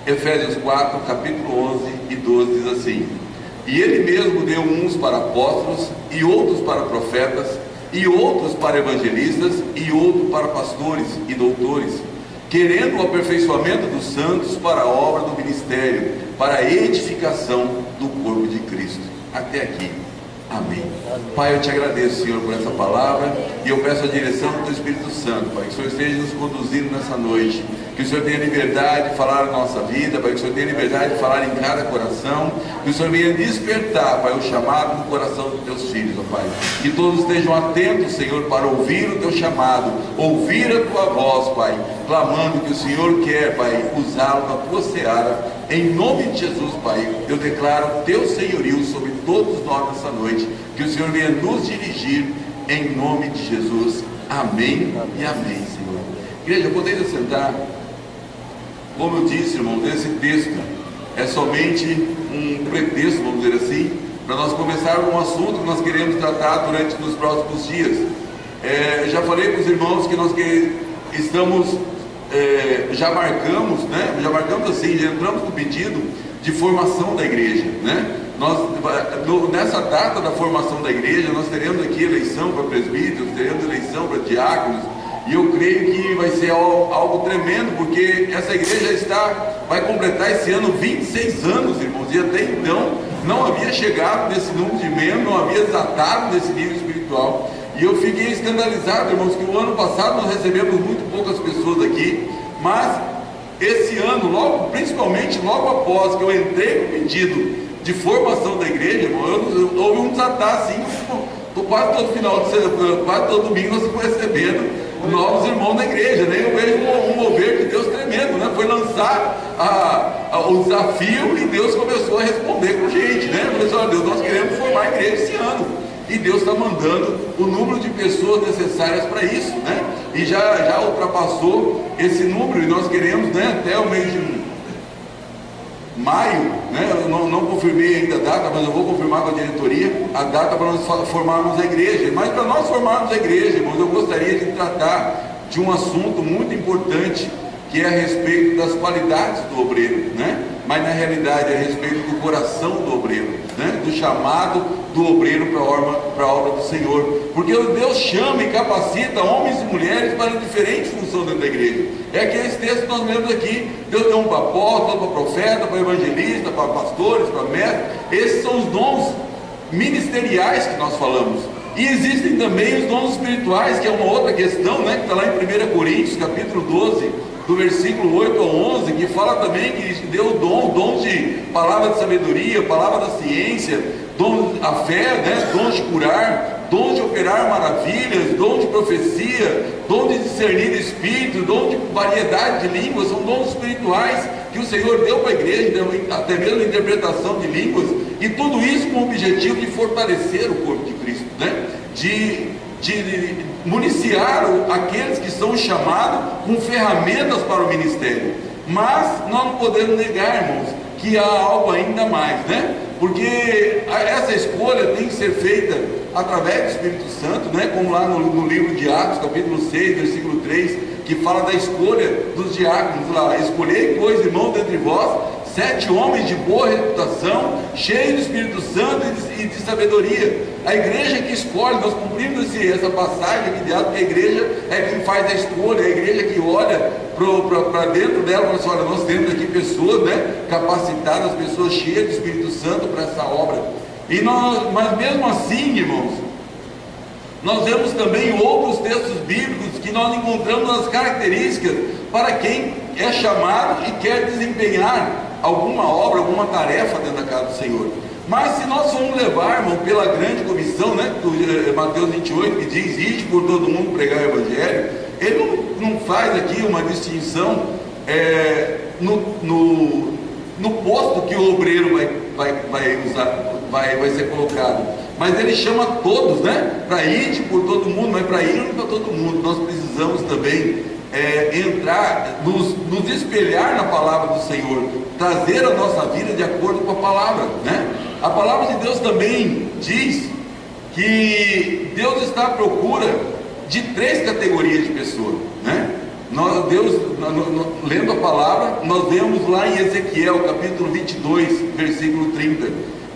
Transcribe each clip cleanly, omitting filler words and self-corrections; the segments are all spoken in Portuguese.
Efésios 4, capítulo 11 e 12 diz assim: e ele mesmo deu uns para apóstolos, e outros para profetas, e outros para evangelistas, e outros para pastores e doutores, querendo o aperfeiçoamento dos santos para a obra do ministério, para a edificação do corpo de Cristo. Até aqui. Amém. Pai, eu te agradeço, Senhor, por essa palavra, e eu peço a direção do teu Espírito Santo, Pai, que o Senhor esteja nos conduzindo nessa noite, que o Senhor tenha liberdade de falar na nossa vida, Pai, que o Senhor tenha liberdade de falar em cada coração, que o Senhor venha despertar, Pai, o chamado no coração dos teus filhos, ó Pai, que todos estejam atentos, Senhor, para ouvir o teu chamado, ouvir a tua voz, Pai, clamando que o Senhor quer, Pai, usá-lo na tua seara. Em nome de Jesus, Pai, eu declaro teu senhorio sobre todos nós nessa noite, que o Senhor venha nos dirigir, em nome de Jesus. Amém e amém, Senhor. Igreja, podeis assentar. Como eu disse, irmãos, esse texto é somente um pretexto, vamos dizer assim, para nós começarmos um assunto que nós queremos tratar durante os próximos dias. Já falei com os irmãos que nós estamos... já marcamos assim, já entramos no pedido de formação da igreja, né? Nessa data da formação da igreja, nós teremos aqui eleição para presbíteros, teremos eleição para diáconos, e eu creio que vai ser algo tremendo, porque essa igreja vai completar esse ano 26 anos, irmãos, e até então não havia chegado nesse número de membros, não havia desatado nesse nível espiritual. E eu fiquei escandalizado, irmãos, que o ano passado nós recebemos muito poucas pessoas aqui, mas esse ano, principalmente logo após que eu entrei no pedido de formação da igreja, irmão, houve um desatar assim, quase todo domingo nós estamos recebendo novos irmãos na igreja, né? Eu vejo um mover de Deus tremendo, né? Foi lançar o desafio e Deus começou a responder com gente, né? Eu falei assim: olha, Deus, nós queremos formar a igreja esse ano. E Deus está mandando o número de pessoas necessárias para isso, né? E já ultrapassou esse número, e nós queremos, né, até o mês de maio, né? Eu não confirmei ainda a data, mas eu vou confirmar com a diretoria a data para nós formarmos a igreja. Mas para nós formarmos a igreja, irmãos, eu gostaria de tratar de um assunto muito importante, que é a respeito das qualidades do obreiro, né? Mas na realidade é a respeito do coração do obreiro, né? Do chamado do obreiro para a obra do Senhor, porque Deus chama e capacita homens e mulheres para diferentes funções dentro da igreja. É que esse texto que nós lemos aqui: Deus deu um para apóstolo, para profeta, para evangelista, para pastores, para mestres. Esses são os dons ministeriais que nós falamos. E existem também os dons espirituais, que é uma outra questão, né? Que está lá em 1 Coríntios, capítulo 12, do versículo 8 ao 11, que fala também que deu dom de palavra de sabedoria, palavra da ciência, dom a fé, né? Dom de curar, dom de operar maravilhas, dom de profecia, dom de discernir espírito, dom de variedade de línguas. São dons espirituais que o Senhor deu para a igreja, até mesmo a interpretação de línguas, e tudo isso com o objetivo de fortalecer o corpo de Cristo, né? De municiar aqueles que são chamados com ferramentas para o ministério. Mas nós não podemos negar, irmãos, que há algo ainda mais, né? Porque essa escolha tem que ser feita através do Espírito Santo, né? Como lá no livro de Atos, capítulo 6, versículo 3, que fala da escolha dos diáconos lá: escolhei, pois, irmãos, dentre vós 7 homens de boa reputação, cheios do Espírito Santo e de sabedoria. A igreja que escolhe, nós cumprimos essa passagem aqui de Atos, que a igreja é quem faz a escolha, a igreja que olha para dentro dela e fala assim: olha, nós temos aqui pessoas, né, capacitadas, pessoas cheias do Espírito Santo para essa obra. Mas mesmo assim, irmãos, nós vemos também outros textos bíblicos que nós encontramos as características para quem é chamado e quer desempenhar alguma obra, alguma tarefa dentro da casa do Senhor. Mas se nós formos levar, irmão, pela grande comissão, né, do Mateus 28, que diz: ide por todo mundo pregar o evangelho, ele não faz aqui uma distinção no posto que o obreiro vai ser colocado, mas ele chama todos, né, para ir por todo mundo. Mas para ir para todo mundo, nós precisamos também entrar, nos espelhar na palavra do Senhor, trazer a nossa vida de acordo com a palavra, né? A palavra de Deus também diz que Deus está à procura de 3 categorias de pessoas, né? Lendo a palavra, nós vemos lá em Ezequiel, capítulo 22, versículo 30,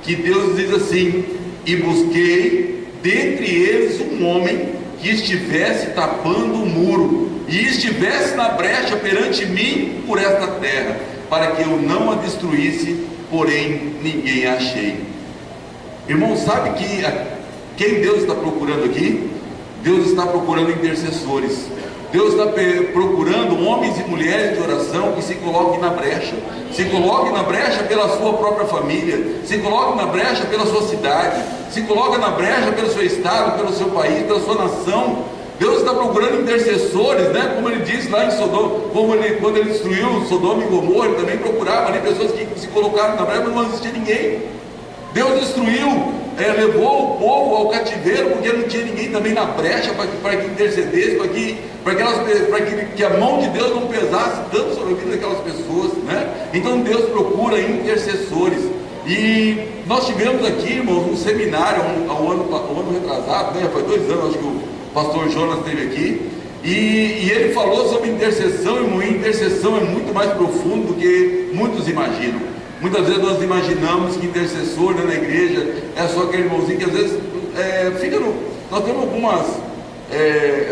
que Deus diz assim: e busquei dentre eles um homem que estivesse tapando o muro, e estivesse na brecha perante mim por esta terra, para que eu não a destruísse, porém ninguém a achei. Irmão, sabe quem Deus está procurando aqui? Deus está procurando intercessores. Deus está procurando homens e mulheres de oração que se coloquem na brecha. Se coloquem na brecha pela sua própria família, se coloquem na brecha pela sua cidade, se coloquem na brecha pelo seu estado, pelo seu país, pela sua nação. Deus está procurando intercessores, né? Como ele disse lá em Sodoma, quando ele destruiu Sodoma e Gomorra, ele também procurava ali pessoas que se colocaram na brecha, mas não existia ninguém. Deus destruiu, levou o povo ao cativeiro, porque não tinha ninguém também na brecha para que intercedesse, para que a mão de Deus não pesasse tanto sobre a vida daquelas pessoas, né? Então Deus procura intercessores. E nós tivemos aqui, irmãos, um seminário ao ano retrasado, né? Foi 2 anos, acho que o pastor Jonas esteve aqui, e ele falou sobre intercessão, irmão. E intercessão é muito mais profundo do que muitos imaginam. Muitas vezes nós imaginamos que intercessor, né, na igreja é só aquele irmãozinho que às vezes nós temos algumas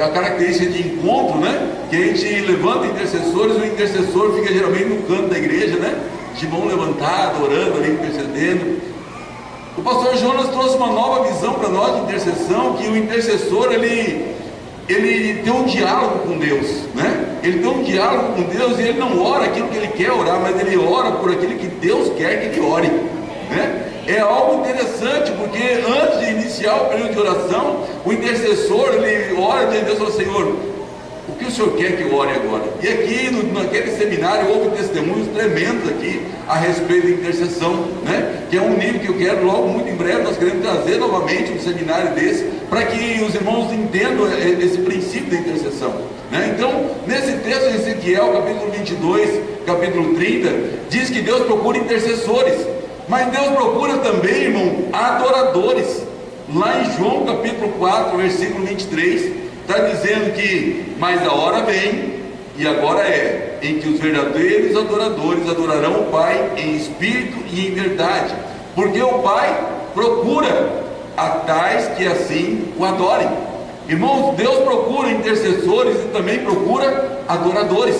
a característica de encontro, né? Que a gente levanta intercessores, o intercessor fica geralmente no canto da igreja, né? De mão levantada, orando ali, intercedendo. O pastor Jonas trouxe uma nova visão para nós de intercessão, que o intercessor ele tem um diálogo com Deus, né? Ele tem um diálogo com Deus e ele não ora aquilo que ele quer orar, mas ele ora por aquilo que Deus quer que ele ore, né? É algo interessante, porque antes de iniciar o período de oração, o intercessor ele ora diante de Deus e fala: Senhor, o que o Senhor quer que eu ore agora? E aqui naquele seminário houve testemunhos tremendos aqui a respeito da intercessão, né? Que é um nível que eu quero logo, muito em breve, nós queremos trazer novamente um seminário desse, para que os irmãos entendam esse princípio da intercessão, né? Então, nesse texto de Ezequiel, capítulo 22, capítulo 30, diz que Deus procura intercessores, mas Deus procura também, irmão, adoradores. Lá em João capítulo 4, versículo 23, está dizendo que: mas a hora vem, e agora é, em que os verdadeiros adoradores adorarão o Pai em espírito e em verdade, porque o Pai procura a tais que assim o adorem. Irmãos, Deus procura intercessores e também procura adoradores.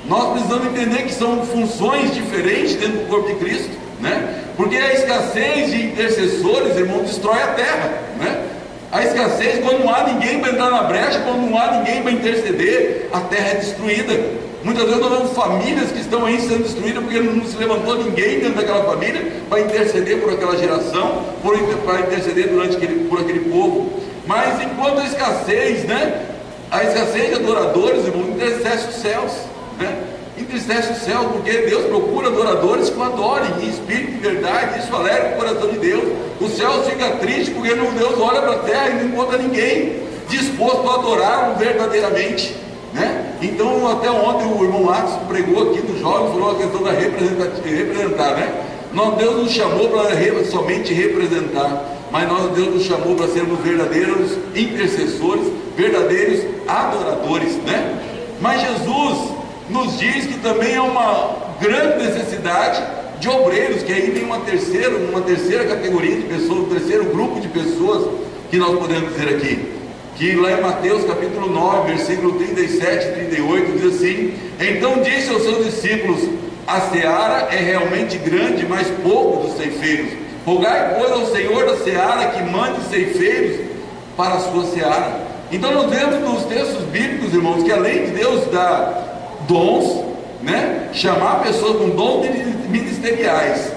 Nós precisamos entender que são funções diferentes dentro do corpo de Cristo, né? Porque a escassez de intercessores, irmão, destrói a terra, né? A escassez, quando não há ninguém para entrar na brecha, quando não há ninguém para interceder, a terra é destruída. Muitas vezes nós vemos famílias que estão aí sendo destruídas porque não se levantou ninguém dentro daquela família para interceder por aquela geração, para interceder por aquele povo. Mas enquanto a escassez, né? A escassez de adoradores, irmão, entristece os céus, né? Entristece o céu, porque Deus procura adoradores que o adorem em espírito e verdade. Isso alegra o coração de Deus. O céu fica triste porque Deus olha para a terra e não encontra ninguém disposto a adorar verdadeiramente, né? Então, até ontem o irmão Atos pregou aqui nos jovens, falou a questão da representar, né? Deus nos chamou para somente representar, mas Deus nos chamou para sermos verdadeiros intercessores, verdadeiros adoradores, né? Mas Jesus nos diz que também é uma grande necessidade de obreiros, que aí vem uma terceira categoria de pessoas, um terceiro grupo de pessoas que nós podemos dizer aqui, que lá em Mateus capítulo 9, versículo 37 e 38, diz assim: então disse aos seus discípulos: a seara é realmente grande, mas pouco dos ceifeiros. Rogai, pois, ao Senhor da seara que mande ceifeiros para a sua seara. Então nós vemos nos textos bíblicos, irmãos, que além de Deus dar dons, né? Chamar pessoas com dons ministeriais,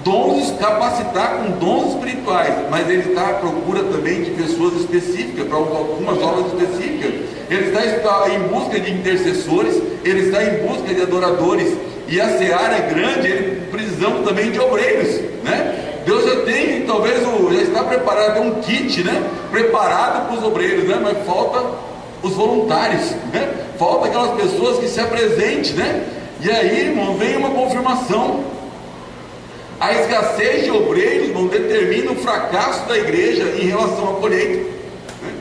dons, capacitar com dons espirituais, mas ele está à procura também de pessoas específicas, para algumas obras específicas. Ele está em busca de intercessores, ele está em busca de adoradores, e a seara é grande, precisamos também de obreiros, né? Deus já tem, talvez já está preparado, tem um kit, né? Preparado para os obreiros, né? Mas falta os voluntários, né? Falta aquelas pessoas que se apresentem, né? E aí, irmão, vem uma confirmação. A escassez de obreiros, irmão, determina o fracasso da igreja em relação à colheita, né?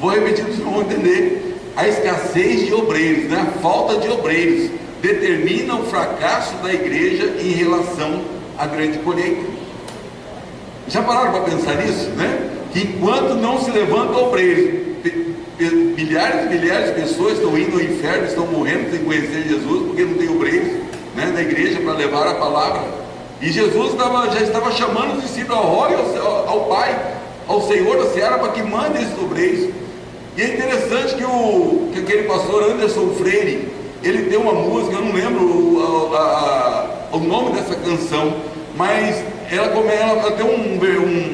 Vou repetir para vocês vão entender. a escassez de obreiros, né? A falta de obreiros determina o fracasso da igreja em relação à grande colheita. Já pararam para pensar nisso, né? Que enquanto não se levantam obreiros, milhares e milhares de pessoas estão indo ao inferno, estão morrendo sem conhecer Jesus, porque não tem obreiros, né, na igreja para levar a palavra. E Jesus já estava chamando os discípulos ao rogue ao Pai, ao Senhor da Seara, para que mande esses obreiros. E é interessante que aquele pastor Anderson Freire, ele tem uma música, eu não lembro o nome dessa canção, mas ela tem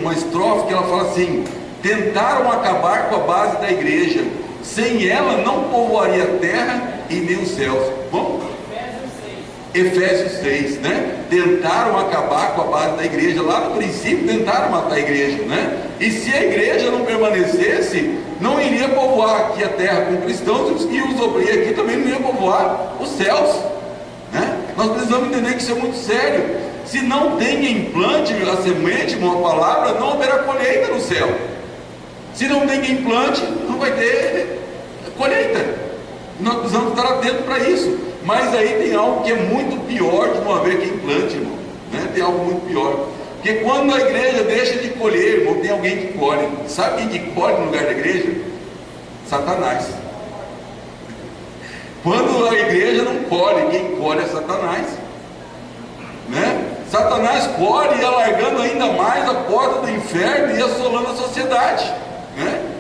uma estrofe que ela fala assim: tentaram acabar com a base da igreja, sem ela não povoaria a terra e nem os céus. Bom? Efésios 6, né? Tentaram acabar com a base da igreja. Lá no princípio tentaram matar a igreja, né? E se a igreja não permanecesse, não iria povoar aqui a terra com cristãos, e os obreiros aqui também não iam povoar os céus, né? Nós precisamos entender que isso é muito sério. Se não tem implante, a semente, uma palavra, não haverá colheita no céu. Se não tem implante, não vai ter colheita. Nós precisamos estar atentos para isso. Mas aí tem algo que é muito pior de não haver quem plante, irmão, né? Tem algo muito pior. Porque quando a igreja deixa de colher, irmão, tem alguém que colhe. Sabe quem que colhe no lugar da igreja? Satanás. Quando a igreja não colhe, quem colhe é Satanás, né? Satanás colhe e alargando ainda mais a porta do inferno e assolando a sociedade, né?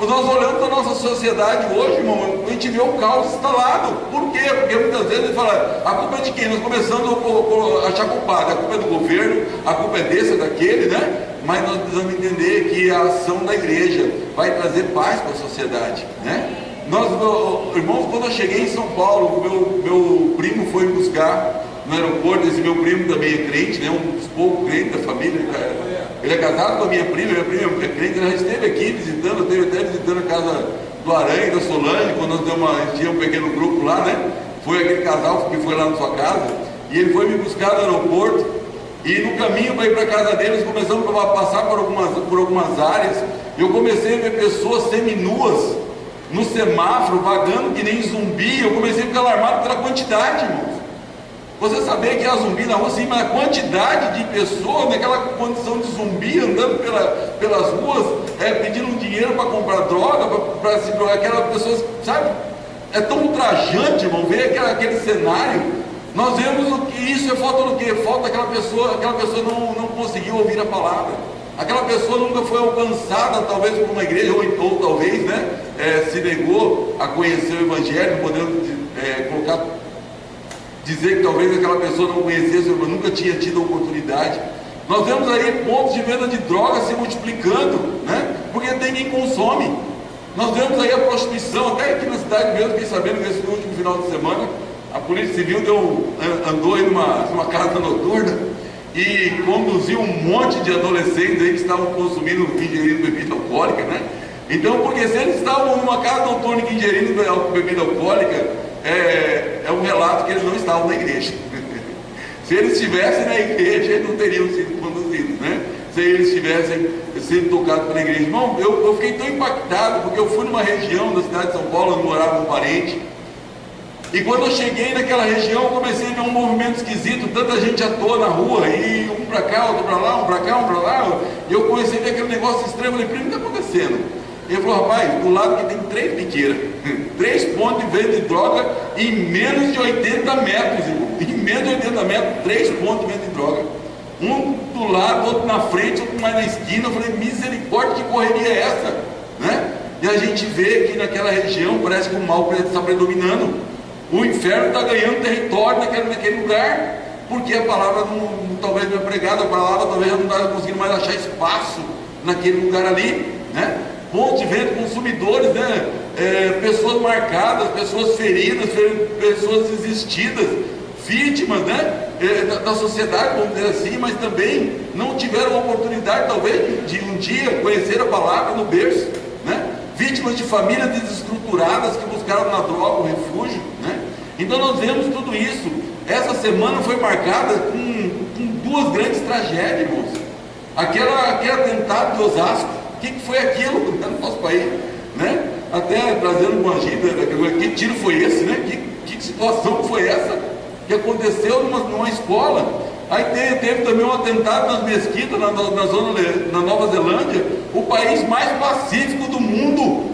Nós olhando para a nossa sociedade hoje, irmão, a gente vê o caos instalado. Por quê? Porque muitas vezes ele fala: a culpa é de quem? Nós começamos a achar culpado, a culpa é do governo, a culpa é desse, daquele, né? Mas nós precisamos entender que a ação da igreja vai trazer paz para a sociedade, né? Irmãos, quando eu cheguei em São Paulo, meu primo foi me buscar no aeroporto. Esse meu primo também é crente, né? Um dos poucos crentes da família. Ele é casado com a minha prima é crente. Ele já esteve aqui visitando, esteve até visitando a casa do Aranha e da Solange, quando nós tinha um pequeno grupo lá, né? Foi aquele casal que foi lá na sua casa, e ele foi me buscar no aeroporto, e no caminho para ir para a casa deles, começamos a passar por algumas áreas, e eu comecei a ver pessoas seminuas no semáforo, vagando que nem zumbi. Eu comecei a ficar alarmado pela quantidade, irmãos. Você sabia que há zumbi na rua, sim, mas a quantidade de pessoas naquela condição de zumbi, andando pelas ruas, pedindo dinheiro para comprar droga, para se drogar, aquelas pessoas, sabe? É tão ultrajante, irmão, ver aquele cenário. Nós vemos que isso é falta do quê? Falta aquela pessoa não conseguiu ouvir a palavra. Aquela pessoa nunca foi alcançada, talvez por uma igreja, ou talvez, né, se negou a conhecer o Evangelho, podendo dizer que talvez aquela pessoa não conhecesse, mas nunca tinha tido a oportunidade. Nós vemos aí pontos de venda de drogas se multiplicando, né? Porque tem quem consome. Nós vemos aí a prostituição, até aqui na cidade mesmo, fiquei sabendo nesse último final de semana, a Polícia Civil andou aí numa casa noturna e conduziu um monte de adolescentes aí que estavam consumindo, ingerindo bebida alcoólica, né? Então, porque se eles estavam numa casa noturna ingerindo bebida alcoólica, é um relato que eles não estavam na igreja. Se eles estivessem na igreja, eles não teriam sido conduzidos, né? Se eles tivessem sido tocados pela igreja. Irmão, eu fiquei tão impactado, porque eu fui numa região da cidade de São Paulo, onde morava um parente, e quando eu cheguei naquela região, eu comecei a ver um movimento esquisito, tanta gente à toa na rua, e um para cá, outro para lá, um para cá, um para lá, e eu comecei a ver aquele negócio estranho. Eu falei: primo, o que está acontecendo? Ele falou: rapaz, do lado que tem 3 biqueiras, 3 pontos de venda de droga em menos de 80 metros, irmão. Em menos de 80 metros, 3 pontos de venda de droga. Um do lado, outro na frente, outro mais na esquina. Eu falei: misericórdia, que correria é essa? Né? E a gente vê que naquela região parece que o mal está predominando. O inferno está ganhando território naquele lugar, porque a palavra talvez não é pregada, a palavra talvez não está conseguindo mais achar espaço naquele lugar ali, né? Pontos de venda, consumidores, né? Pessoas marcadas, pessoas feridas, pessoas desistidas, vítimas, né? Da sociedade, vamos dizer assim, mas também não tiveram a oportunidade, talvez, de um dia conhecer a palavra no berço, né? Vítimas de famílias desestruturadas que buscaram na droga o refúgio, né? Então nós vemos tudo isso. Essa semana foi marcada com 2 grandes tragédias, irmãos. Aquele atentado de Osasco. O que foi aquilo no nosso país, né? até trazendo uma agenda, que tiro foi esse, né? Que situação foi essa que aconteceu numa escola? Aí teve também um atentado nas mesquitas na Nova Zelândia, o país mais pacífico do mundo.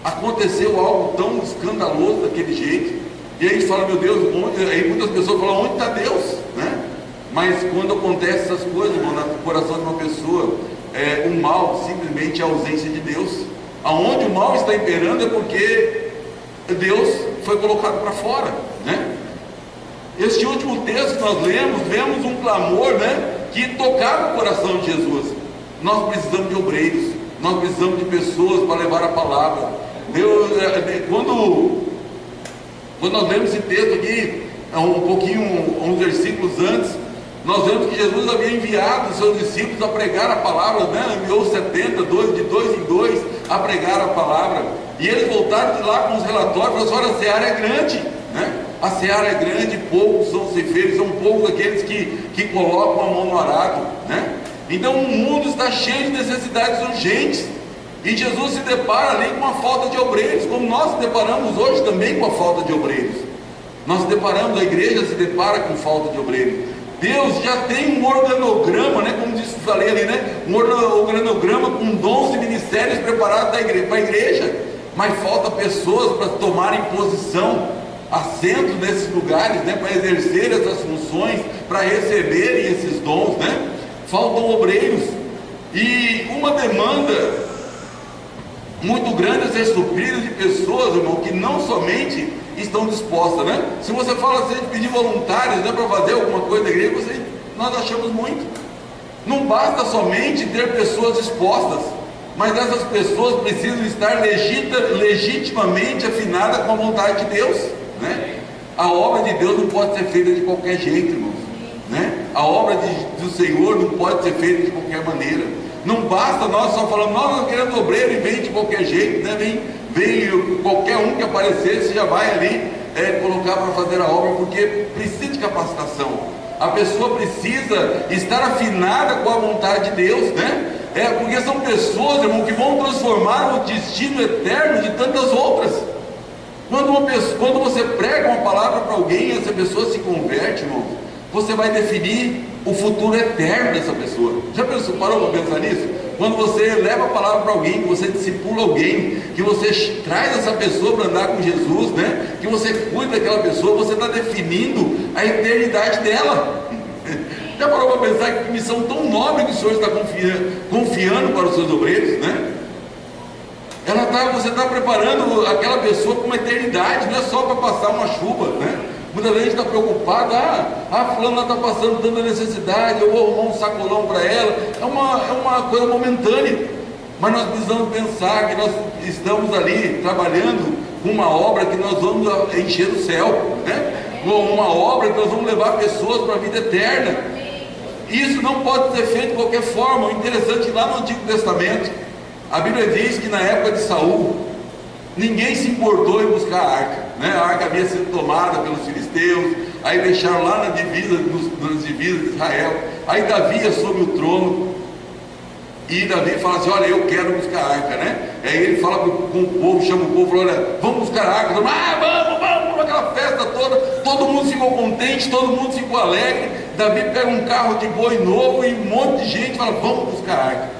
Aconteceu algo tão escandaloso daquele jeito, e aí a gente fala, meu Deus, aí muitas pessoas falam, onde está Deus, né? Mas quando acontecem essas coisas, irmão, no coração de uma pessoa, o mal simplesmente é a ausência de Deus. Aonde o mal está imperando é porque Deus foi colocado para fora, né? Este último texto que nós lemos, vemos um clamor, né, que tocava o coração de Jesus. Nós precisamos de obreiros, nós precisamos de pessoas para levar a palavra. Deus, quando nós lemos esse texto aqui, uns versículos antes, nós vemos que Jesus havia enviado os seus discípulos a pregar a palavra, né? Enviou 70, de dois em dois, a pregar a palavra. E eles voltaram de lá com os relatórios e falaram assim, olha, a seara é grande, né? A seara é grande, poucos são ceifeiros, são poucos aqueles que colocam a mão no arado, né? Então o mundo está cheio de necessidades urgentes, e Jesus se depara ali com a falta de obreiros, como nós se deparamos hoje também com a falta de obreiros. Nós se deparamos, a igreja se depara com falta de obreiros. Deus já tem um organograma, né, como disse, falei ali, né, um organograma com dons e ministérios preparados para a igreja, mas falta pessoas para tomarem posição, assento nesses lugares, né, para exercer essas funções, para receberem esses dons, né? Faltam obreiros, e uma demanda muito grande a ser suprida de pessoas, irmão, que não somente estão dispostas, né? Se você fala assim de pedir voluntários, né, para fazer alguma coisa na igreja, nós achamos muito. Não basta somente ter pessoas dispostas, mas essas pessoas precisam estar legitimamente afinadas com a vontade de Deus, né? A obra de Deus não pode ser feita de qualquer jeito, irmãos, né? A obra do Senhor não pode ser feita de qualquer maneira. Não basta nós só falando, nós queremos obreiro e vem de qualquer jeito, né? Vem qualquer um que aparecer, você já vai ali colocar para fazer a obra, porque precisa de capacitação. A pessoa precisa estar afinada com a vontade de Deus, né? Porque são pessoas, irmão, que vão transformar o destino eterno de tantas outras. Quando você prega uma palavra para alguém e essa pessoa se converte, irmão, você vai definir o futuro eterno dessa pessoa. Já parou para pensar nisso? Quando você leva a palavra para alguém, que você discipula alguém, que você traz essa pessoa para andar com Jesus, né? Que você cuida daquela pessoa, você está definindo a eternidade dela. Já parou para pensar que missão tão nobre que o Senhor está confiando para os seus obreiros, né? Você está preparando aquela pessoa para uma eternidade, não é só para passar uma chuva, né? Muita gente está preocupada, fulano está passando tanta necessidade, eu vou arrumar um sacolão para ela. É uma coisa momentânea, mas nós precisamos pensar que nós estamos ali trabalhando com uma obra que nós vamos encher o céu, né? Com uma obra que nós vamos levar pessoas para a vida eterna. Isso não pode ser feito de qualquer forma. O interessante, lá no Antigo Testamento, a Bíblia diz que na época de Saul, ninguém se importou em buscar a arca, né? A arca havia sido tomada pelos filisteus, aí deixaram lá nas divisas de Israel. Aí Davi assume o trono, e Davi fala assim, olha, eu quero buscar a arca, né? Aí ele fala com o povo, chama o povo, fala, olha, vamos buscar a arca. Vamos, aquela festa toda, todo mundo ficou contente, todo mundo ficou alegre. Davi pega um carro de boi novo e um monte de gente fala, vamos buscar a arca.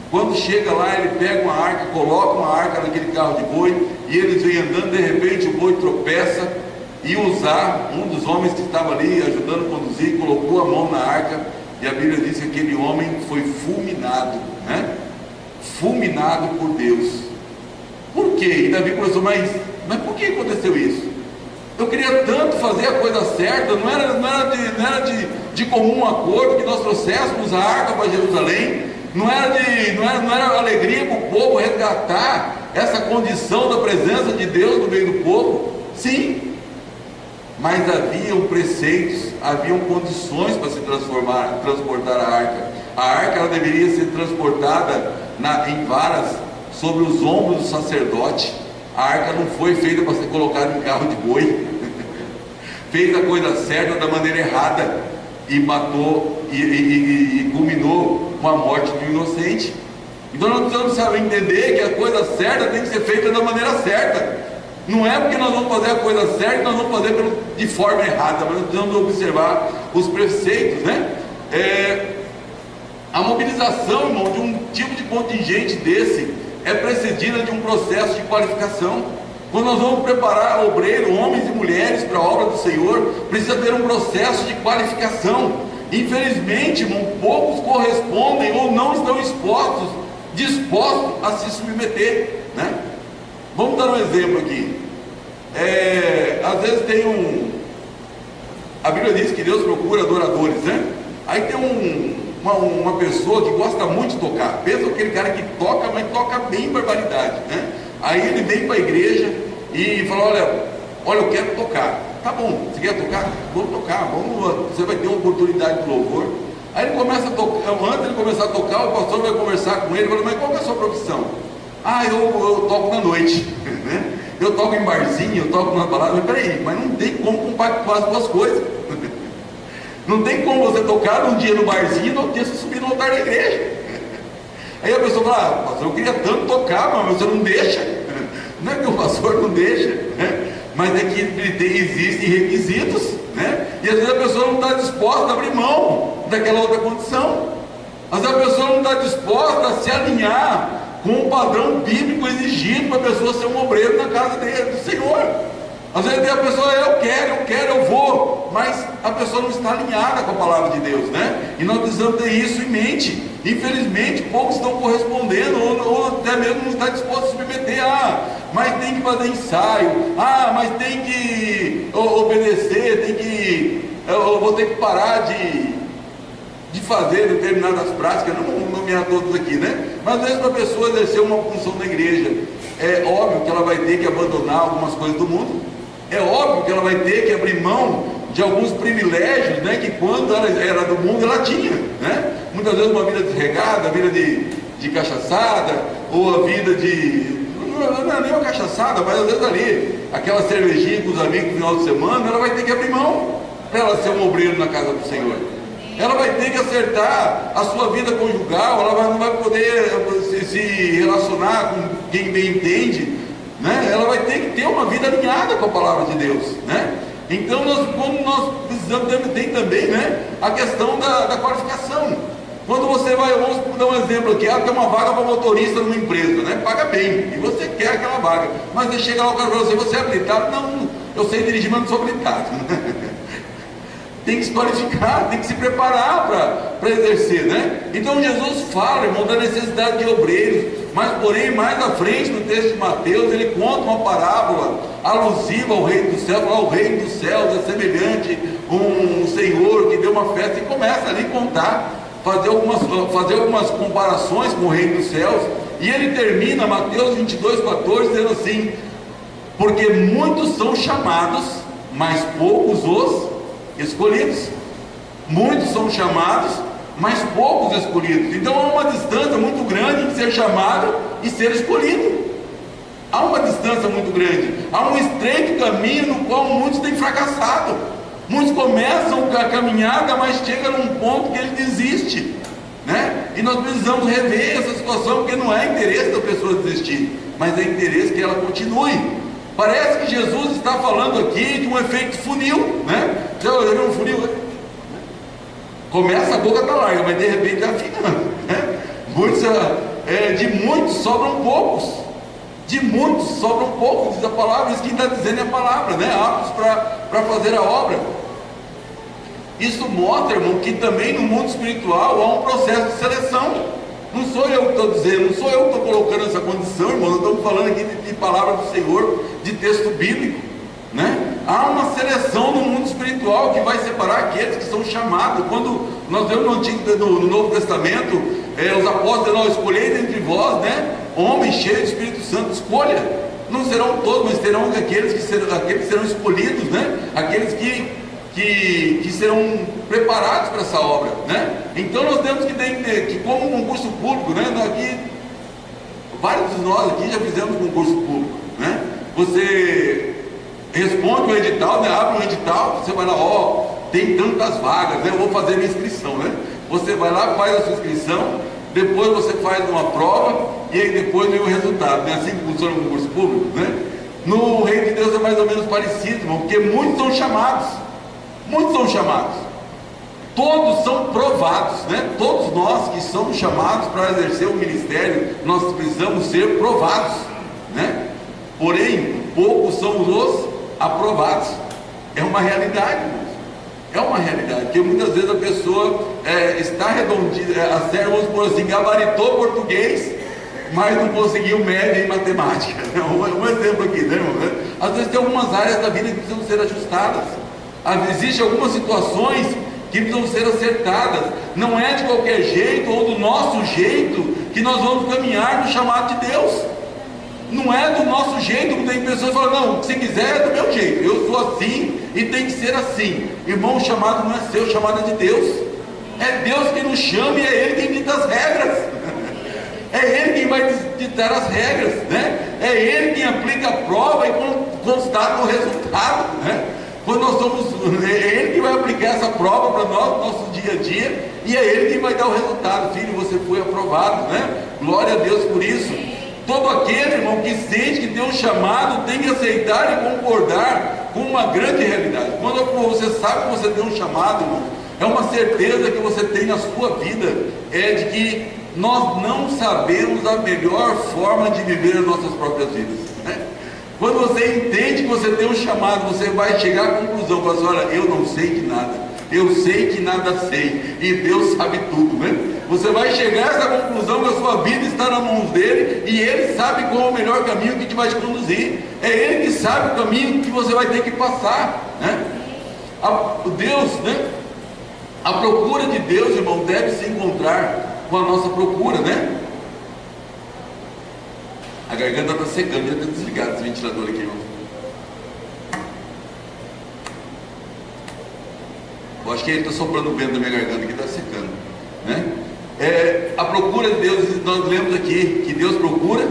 Quando chega lá, ele pega uma arca, coloca uma arca naquele carro de boi, e eles vêm andando, de repente o boi tropeça, e Uzá, um dos homens que estava ali ajudando a conduzir, colocou a mão na arca, e a Bíblia diz que aquele homem foi fulminado, né? Fulminado por Deus. Por quê? E Davi começou, mas por que aconteceu isso? Eu queria tanto fazer a coisa certa, não era de comum acordo que nós trouxéssemos a arca para Jerusalém. Não era alegria para o povo resgatar essa condição da presença de Deus no meio do povo? Sim, mas haviam preceitos, haviam condições para se transportar a arca. A arca ela deveria ser transportada em varas sobre os ombros do sacerdote. A arca não foi feita para ser colocada em carro de boi. Fez a coisa certa da maneira errada e matou e culminou com a morte do inocente. Então nós precisamos saber entender que a coisa certa tem que ser feita da maneira certa. Não é porque nós vamos fazer a coisa certa que nós vamos fazer de forma errada, mas nós precisamos observar os preceitos, né? A mobilização, irmão, de um tipo de contingente desse é precedida de um processo de qualificação. Quando nós vamos preparar obreiro, homens e mulheres para a obra do Senhor, precisa ter um processo de qualificação. Infelizmente, irmão, poucos correspondem ou não estão dispostos a se submeter, né? Vamos dar um exemplo aqui. Às vezes tem a Bíblia diz que Deus procura adoradores, né? Aí tem uma pessoa que gosta muito de tocar. Pensa aquele cara que toca, mas toca bem barbaridade, né? Aí ele vem para a igreja e fala: olha, eu quero tocar. Tá bom, você quer tocar? Vamos tocar, você vai ter uma oportunidade de louvor. Aí ele começa a tocar. Antes de ele começar a tocar, o pastor vai conversar com ele e fala: mas qual é a sua profissão? Eu toco na noite, né? Eu toco em barzinho, eu toco na balada. Mas peraí, mas não tem como compactuar as duas coisas. Não tem como você tocar um dia no barzinho e no outro dia você subir no altar da igreja. Aí a pessoa fala: pastor, eu queria tanto tocar, mas você não deixa. Não é que o pastor não deixa, né? Mas é que existem requisitos, né? E às vezes a pessoa não está disposta a abrir mão daquela outra condição. Às vezes a pessoa não está disposta a se alinhar com o padrão bíblico exigido para a pessoa ser um obreiro na casa do Senhor. Às vezes a pessoa: eu quero, eu vou, mas a pessoa não está alinhada com a palavra de Deus, né? E nós precisamos ter isso em mente. Infelizmente, poucos estão correspondendo, ou até mesmo não está disposto a se submeter. Mas tem que fazer ensaio, mas tem que obedecer, eu vou ter que parar de fazer determinadas práticas. Não vou nomear todos aqui, né? Mas às vezes para a pessoa exercer uma função na igreja, é óbvio que ela vai ter que abandonar algumas coisas do mundo. É óbvio que ela vai ter que abrir mão de alguns privilégios, né, que quando ela era do mundo ela tinha, né? Muitas vezes uma vida desregada, a vida de cachaçada, ou a vida não é nem uma cachaçada, mas às vezes ali, aquela cervejinha com os amigos no final de semana, ela vai ter que abrir mão para ela ser um obreiro na casa do Senhor. Ela vai ter que acertar a sua vida conjugal, ela não vai poder se relacionar com quem bem entende, né? Ela vai ter que ter uma vida alinhada com a palavra de Deus, né? Então como nós precisamos, tem também, né, a questão da qualificação. Quando você vai, vamos dar um exemplo aqui: tem uma vaga para motorista numa empresa, né? Paga bem, e você quer aquela vaga, mas você chega lá, o cara fala assim: você é habilitado? Não, eu sei dirigir, mas não sou habilitado. Tem que se qualificar, tem que se preparar para exercer, né? Então Jesus fala, irmão, da necessidade de obreiros, mas porém mais à frente no texto de Mateus ele conta uma parábola alusiva ao reino dos céus. Fala: o reino dos céus é semelhante a um senhor que deu uma festa, e começa ali a contar, fazer algumas comparações com o reino dos céus, e ele termina Mateus 22:14 dizendo assim: porque muitos são chamados, mas poucos os escolhidos. Muitos são chamados, mas poucos escolhidos. Então há uma distância muito grande entre ser chamado e ser escolhido. Há uma distância muito grande, há um estreito caminho no qual muitos têm fracassado. Muitos começam a caminhada, mas chega num ponto que ele desiste, né? E nós precisamos rever essa situação, porque não é interesse da pessoa desistir, mas é interesse que ela continue. Parece que Jesus está falando aqui de um efeito funil, né? Já viu um funil? Começa, a boca está larga, mas de repente está afinando, né? De muitos sobram poucos. De muitos sobram poucos, diz a palavra. Isso que está dizendo é a palavra, né? Aptos para fazer a obra. Isso mostra, irmão, que também no mundo espiritual há um processo de seleção. Não sou eu que estou dizendo, não sou eu que estou colocando essa condição, irmão. Nós estamos falando aqui de palavra do Senhor, de texto bíblico, né? Há uma seleção no mundo espiritual que vai separar aqueles que são chamados. Quando nós vemos no Novo Testamento, os apóstolos: não, escolhei dentre vós, né, homens cheios do Espírito Santo. Escolha, não serão todos, mas terão aqueles que serão escolhidos, né? Aqueles que serão preparados para essa obra, né? Então nós temos que entender que, como um concurso público, né? Aqui, vários de nós aqui já fizemos concurso público, né? Você responde o edital, né? Abre o edital, você vai lá: tem tantas vagas, né? Eu vou fazer minha inscrição, né? Você vai lá, faz a sua inscrição, depois você faz uma prova e aí depois vem o resultado. Não é assim que funciona o concurso público, né? No reino de Deus é mais ou menos parecido, irmão, porque muitos são chamados, todos são provados, né? Todos nós que somos chamados para exercer o ministério, nós precisamos ser provados, né? Porém, poucos são os aprovados. É uma realidade, irmãos. É uma realidade, porque muitas vezes a pessoa está redondinha, vamos por assim, gabaritou português, mas não conseguiu média em matemática. Um exemplo aqui, né, irmão? Às vezes tem algumas áreas da vida que precisam ser ajustadas. Existem algumas situações que precisam ser acertadas. Não é de qualquer jeito ou do nosso jeito que nós vamos caminhar no chamado de Deus. Não é do nosso jeito. Tem pessoas que falam, não, se quiser é do meu jeito, eu sou assim e tem que ser assim. Irmão, o chamado não é seu, o chamado é de Deus. É Deus quem nos chama e é Ele quem dita as regras. É Ele quem vai ditar as regras, né? É Ele quem aplica a prova e constata o resultado, né? Quando nós somos, é Ele que vai aplicar essa prova para nós, no nosso dia a dia, e é Ele quem vai dar o resultado. Filho, você foi aprovado, né? Glória a Deus por isso. Todo aquele, irmão, que sente que tem um chamado, tem que aceitar e concordar com uma grande realidade. Quando você sabe que você tem um chamado, irmão, é uma certeza que você tem na sua vida, é de que nós não sabemos a melhor forma de viver as nossas próprias vidas, né? Quando você entende que você tem um chamado, você vai chegar à conclusão, fala assim, olha, eu não sei de nada, eu sei que nada sei, e Deus sabe tudo, né? Você vai chegar a essa conclusão que a sua vida está nas mãos dele, e ele sabe qual é o melhor caminho que te vai te conduzir. É ele que sabe o caminho que você vai ter que passar, né? Deus, né? A procura de Deus, irmão, deve se encontrar com a nossa procura, né? A garganta está secando, já está desligado esse ventilador aqui, irmão. Eu acho que ele está soprando o vento da minha garganta que está secando, né? A procura de Deus, nós lemos aqui que Deus procura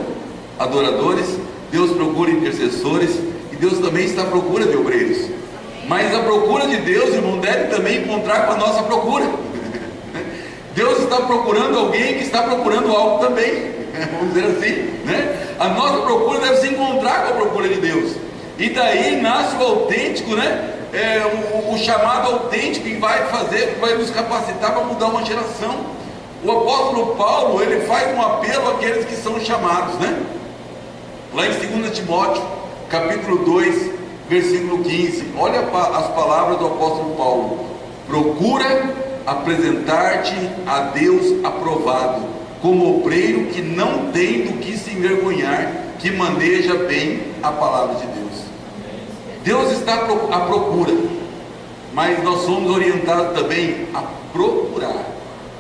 adoradores, Deus procura intercessores, e Deus também está à procura de obreiros. Mas a procura de Deus, irmão, deve também encontrar com a nossa procura. Deus está procurando alguém que está procurando algo também, vamos dizer assim, né? A nossa procura deve se encontrar com a procura de Deus, e daí nasce o autêntico, né? O chamado autêntico que vai nos capacitar para mudar uma geração. O apóstolo Paulo, ele faz um apelo àqueles que são chamados, né? Lá em 2 Timóteo, capítulo 2, versículo 15, olha as palavras do apóstolo Paulo: procura apresentar-te a Deus aprovado, como obreiro que não tem do que se envergonhar, que maneja bem a palavra de Deus. Deus está à procura, mas nós somos orientados também a procurar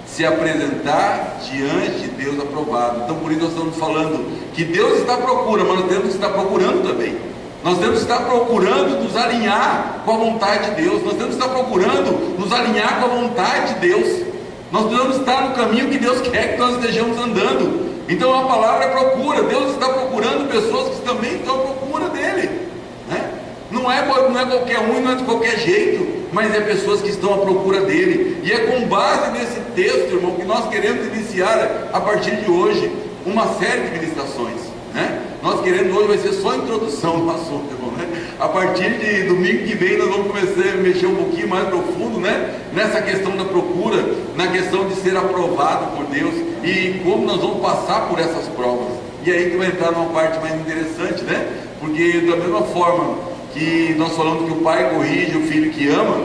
se apresentar diante de Deus aprovado. Então por isso nós estamos falando que Deus está à procura, mas nós temos que estar procurando também. Nós temos que estar procurando nos alinhar com a vontade de Deus. Nós temos que estar procurando nos alinhar com a vontade de Deus. Nós precisamos estar no caminho que Deus quer que nós estejamos andando. Então a palavra é procura. Deus está procurando pessoas que também estão à procura dele, né? Não é qualquer um, não é de qualquer jeito, mas é pessoas que estão à procura dele. E é com base nesse texto, irmão, que nós queremos iniciar a partir de hoje uma série de ministrações, né? Nós queremos, hoje vai ser só a introdução do assunto, irmão, né? A partir de domingo que vem nós vamos começar a mexer um pouquinho mais profundo, né? Nessa questão da procura, na questão de ser aprovado por Deus e como nós vamos passar por essas provas. E aí que vai entrar numa parte mais interessante, né? Porque da mesma forma que nós falamos que o pai corrige o filho que ama,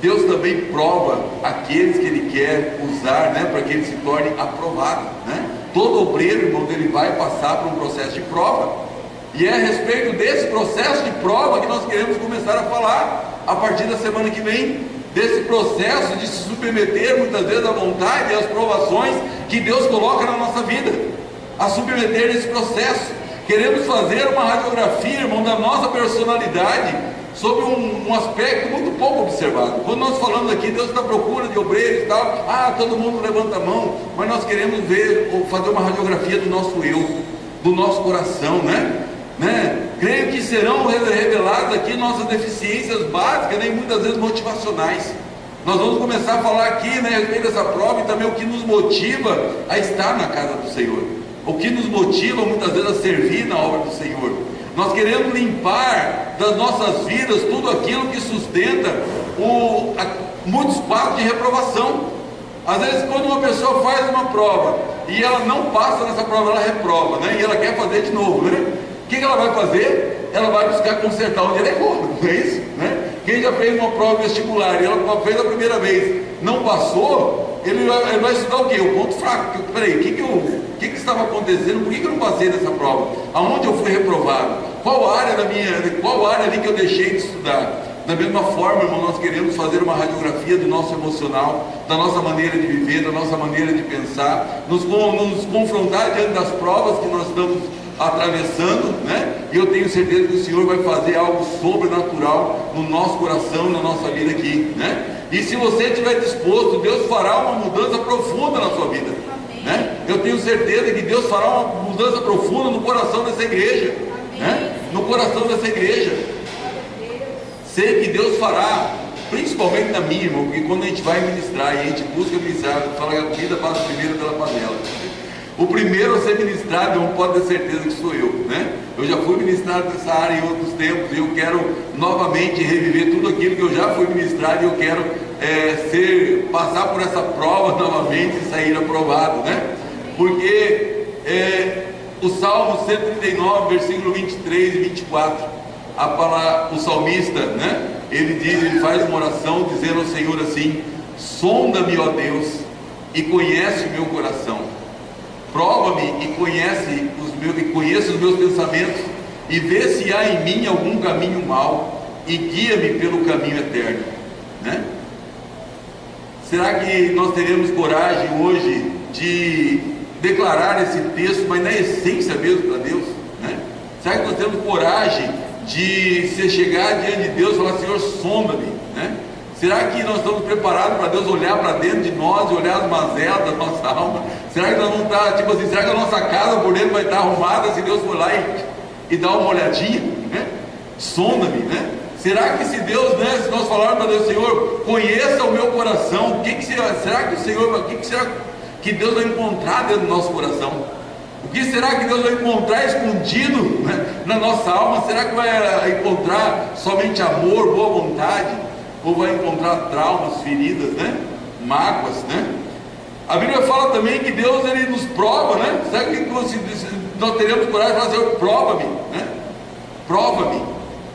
Deus também prova aqueles que ele quer usar, né, para que ele se torne aprovado, né? Todo obreiro, irmão, ele vai passar por um processo de prova, e é a respeito desse processo de prova que nós queremos começar a falar a partir da semana que vem, desse processo de se submeter muitas vezes à vontade e às provações que Deus coloca na nossa vida, a submeter nesse processo. Queremos fazer uma radiografia, irmão, da nossa personalidade sobre um aspecto muito pouco observado. Quando nós falamos aqui, Deus está à procura de obreiros e tal, todo mundo levanta a mão, mas nós queremos ver, ou fazer uma radiografia do nosso eu, do nosso coração, né? Creio que serão reveladas aqui nossas deficiências básicas, né, e muitas vezes motivacionais. Nós vamos começar a falar aqui, né, a respeito dessa prova e também o que nos motiva a estar na casa do Senhor, o que nos motiva muitas vezes a servir na obra do Senhor. Nós queremos limpar das nossas vidas tudo aquilo que sustenta muitos quadros de reprovação. Às vezes, quando uma pessoa faz uma prova e ela não passa nessa prova, ela reprova, né? E ela quer fazer de novo, né? O que ela vai fazer? Ela vai buscar consertar onde ela errou, não é isso? Né? Quem já fez uma prova vestibular e ela fez a primeira vez, não passou, ele vai estudar o quê? O ponto fraco. Peraí, o que estava acontecendo? Por que eu não passei nessa prova? Aonde eu fui reprovado? Qual área ali que eu deixei de estudar? Da mesma forma, irmão, nós queremos fazer uma radiografia do nosso emocional, da nossa maneira de viver, da nossa maneira de pensar, nos confrontar diante das provas que nós estamos atravessando, né? E eu tenho certeza que o Senhor vai fazer algo sobrenatural no nosso coração, na nossa vida aqui, né? E se você estiver disposto, Deus fará uma mudança profunda na sua vida, né? Eu tenho certeza que Deus fará uma mudança profunda no coração dessa igreja, né? No coração dessa igreja. Sei que Deus fará, principalmente na minha, irmão, porque quando a gente vai ministrar e a gente busca ministrar, fala que a vida passa primeiro pela panela. O primeiro a ser ministrado, não pode ter certeza que sou eu, né? Eu já fui ministrado nessa área em outros tempos e eu quero novamente reviver tudo aquilo que eu já fui ministrado e eu quero passar por essa prova novamente e sair aprovado, né? Porque o Salmo 139, versículo 23 e 24, o salmista, né? Ele faz uma oração dizendo ao Senhor assim: sonda-me, ó Deus, e conhece o meu coração. Prova-me e conhece os meus pensamentos, e vê se há em mim algum caminho mau, e guia-me pelo caminho eterno, né? Será que nós teremos coragem hoje de declarar esse texto, mas na essência mesmo para Deus, né? Será que nós temos coragem de se chegar diante de Deus e falar: Senhor, sonda-me, né? Será que nós estamos preparados para Deus olhar para dentro de nós e olhar as mazelas da nossa alma? Será que nós vamos estar, tipo assim, será que a nossa casa por dentro vai estar arrumada se Deus for lá e dar uma olhadinha, né? Sonda-me, né? Será que se Deus, né, se nós falarmos para Deus: Senhor, conheça o meu coração, será que Deus vai encontrar dentro do nosso coração? O que será que Deus vai encontrar escondido, né, na nossa alma? Será que vai encontrar somente amor, boa vontade? Ou vai encontrar traumas, feridas, né? Mágoas, né? A Bíblia fala também que Deus, ele nos prova, né? Será que nós teremos coragem de falar: Senhor, prova-me, né? Prova-me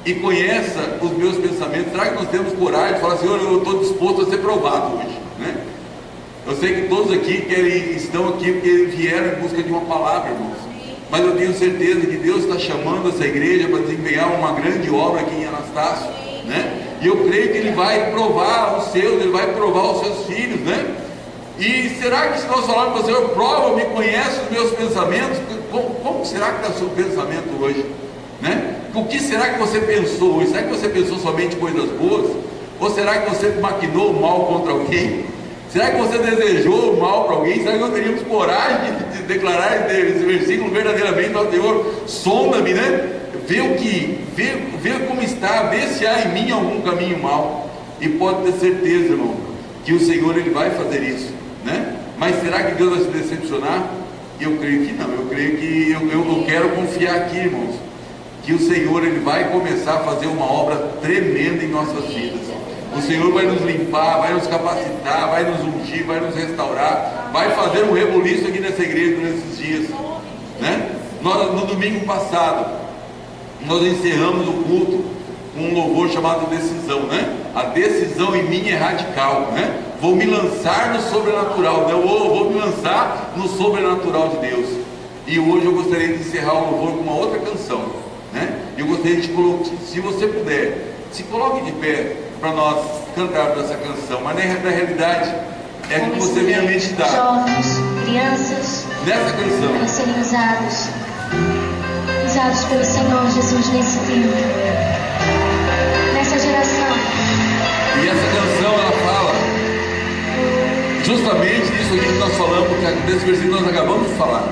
e conheça os meus pensamentos. Será que nós temos coragem de falar: Senhor, eu estou disposto a ser provado hoje, né? Eu sei que todos aqui estão aqui porque vieram em busca de uma palavra, irmãos. Mas eu tenho certeza que Deus está chamando essa igreja para desempenhar uma grande obra aqui em Anastácio, né? E eu creio que Ele vai provar os seus, Ele vai provar os seus filhos, né? E será que se nós falarmos para o Senhor: prova-me, conhece os meus pensamentos, como será que está o seu pensamento hoje, né? O que será que você pensou hoje? Será que você pensou somente coisas boas? Ou será que você maquinou o mal contra alguém? Será que você desejou o mal para alguém? Será que nós teríamos coragem de declarar esse versículo verdadeiramente ao Senhor? Sonda-me, né? Vê como está, vê se há em mim algum caminho mau. E pode ter certeza, irmão, que o Senhor, Ele vai fazer isso, né? Mas será que Deus vai se decepcionar? Eu creio que não. Eu creio que eu quero confiar aqui, irmãos, que o Senhor, Ele vai começar a fazer uma obra tremenda em nossas vidas. O Senhor vai nos limpar, vai nos capacitar, vai nos ungir, vai nos restaurar, vai fazer um rebuliço aqui nessa igreja nesses dias, né? No domingo passado, nós encerramos o culto com um louvor chamado Decisão, né? A decisão em mim é radical, né? Vou me lançar no sobrenatural, né? Vou me lançar no sobrenatural de Deus. E hoje eu gostaria de encerrar o louvor com uma outra canção, né? Eu gostaria de colocar, se você puder, se coloque de pé para nós cantarmos essa canção. Mas na realidade é que você venha meditar. Jovens, crianças, nessa canção, para serem usados pelo Senhor Jesus nesse tempo, nessa geração. E essa canção, ela fala justamente disso aqui que nós falamos, desse versículo que nós acabamos de falar.